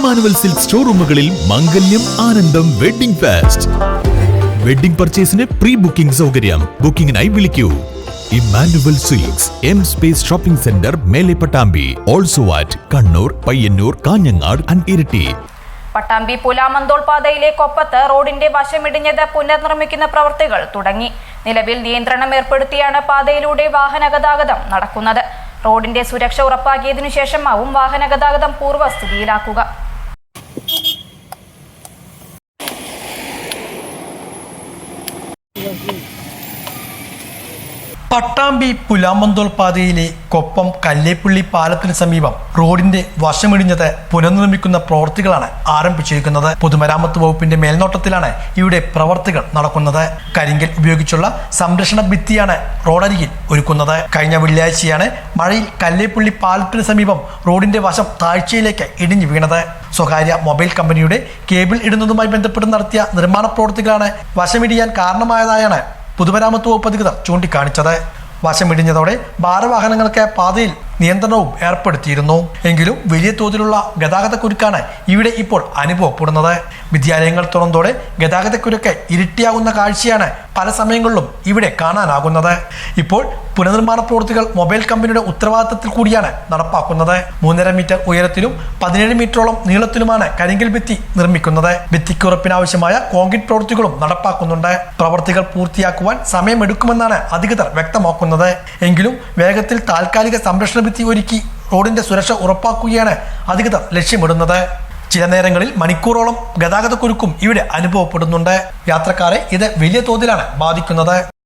Emmanuel silk ഷോറൂമുകളിൽ മംഗല്യം ആനന്ദം വെഡിംഗ് ഫെസ്റ്റ്. വെഡിംഗ് പർച്ചേസിന് പ്രീ ബുക്കിംഗ് സൗകര്യം. ബുക്കിംഗിനായി വിളിക്കൂ Emmanuel silks, M space shopping centre, മേലെ Pattambi. Also at Kannur, Payyanur, Kanhangad and Iritty. Pattambi Pulamanthole പാതയിലെ കൊപ്പത്ത് റോഡിന്റെ വശമിടിഞ്ഞത് പുനർനിർമ്മിക്കുന്ന പ്രവൃത്തികൾ തുടങ്ങി. നിലവിൽ നിയന്ത്രണം ഏർപ്പെടുത്തിയാണ് പാതയിലൂടെ വാഹന ഗതാഗതം നടക്കുന്നത്. റോഡിന്റെ സുരക്ഷ ഉറപ്പാക്കിയതിനു ശേഷമാവും വാഹന ഗതാഗതം പൂർവ്വസ്ഥിതിയിലാക്കുക. പട്ടാമ്പി പുലാമന്തോൾ പാതയിലെ കൊപ്പം കല്ലേപ്പള്ളി പാലത്തിന് സമീപം റോഡിന്റെ വശമിടിഞ്ഞത് പുനർനിർമ്മിക്കുന്ന പ്രവർത്തികളാണ് ആരംഭിച്ചിരിക്കുന്നത്. പൊതുമരാമത്ത് വകുപ്പിന്റെ മേൽനോട്ടത്തിലാണ് ഇവിടെ പ്രവർത്തികൾ നടക്കുന്നത്. കരിങ്കൽ ഉപയോഗിച്ചുള്ള സംരക്ഷണ ഭിത്തിയാണ് റോഡരികിൽ ഒരുക്കുന്നത്. കഴിഞ്ഞ വെള്ളിയാഴ്ചയാണ് മഴയിൽ കല്ലേപ്പള്ളി പാലത്തിന് സമീപം റോഡിന്റെ വശം താഴ്ചയിലേക്ക് ഇടിഞ്ഞു വീണത്. സ്വകാര്യ മൊബൈൽ കമ്പനിയുടെ കേബിൾ ഇടുന്നതുമായി ബന്ധപ്പെട്ട് നടത്തിയ നിർമ്മാണ പ്രവർത്തികളാണ് വശമിടിയാൻ കാരണമായതായാണ് പൊതുമരാമത്ത് വകുപ്പ് അധികൃതർ ചൂണ്ടിക്കാണിച്ചത്. വശമിടിഞ്ഞതോടെ ഭാരവാഹനങ്ങൾക്ക് പാതയിൽ നിയന്ത്രണവും ഏർപ്പെടുത്തിയിരുന്നു. എങ്കിലും വലിയ തോതിലുള്ള ഗതാഗതക്കുരുക്കാണ് ഇവിടെ ഇപ്പോൾ അനുഭവപ്പെടുന്നത്. വിദ്യാലയങ്ങൾ തുറന്നതോടെ ഗതാഗതക്കുരുക്ക് ഇരട്ടിയാകുന്ന കാഴ്ചയാണ് പല സമയങ്ങളിലും ഇവിടെ കാണാനാകുന്നത്. ഇപ്പോൾ പുനർനിർമ്മാണ പ്രവൃത്തികൾ മൊബൈൽ കമ്പനിയുടെ ഉത്തരവാദിത്തത്തിൽ കൂടിയാണ് നടപ്പാക്കുന്നത്. 3.5 മീറ്റർ ഉയരത്തിലും 17 മീറ്ററോളം നീളത്തിലുമാണ് കരിങ്കൽ ഭിത്തി നിർമ്മിക്കുന്നത്. ഭിത്തിക്കുറപ്പിനാവശ്യമായ കോൺക്രീറ്റ് പ്രവൃത്തികളും നടപ്പാക്കുന്നുണ്ട്. പ്രവൃത്തികൾ പൂർത്തിയാക്കുവാൻ സമയമെടുക്കുമെന്നാണ് അധികൃതർ വ്യക്തമാക്കുന്നത്. എങ്കിലും വേഗത്തിൽ താൽക്കാലിക സംരക്ഷണ ഭിത്തി ഒരുക്കി റോഡിന്റെ സുരക്ഷ ഉറപ്പാക്കുകയാണ് അധികൃതർ ലക്ഷ്യമിടുന്നത്. ചില നേരങ്ങളിൽ മണിക്കൂറോളം ഗതാഗതക്കുരുക്കും ഇവിടെ അനുഭവപ്പെടുന്നുണ്ട്. യാത്രക്കാരെ ഇത് വലിയ തോതിലാണ് ബാധിക്കുന്നത്.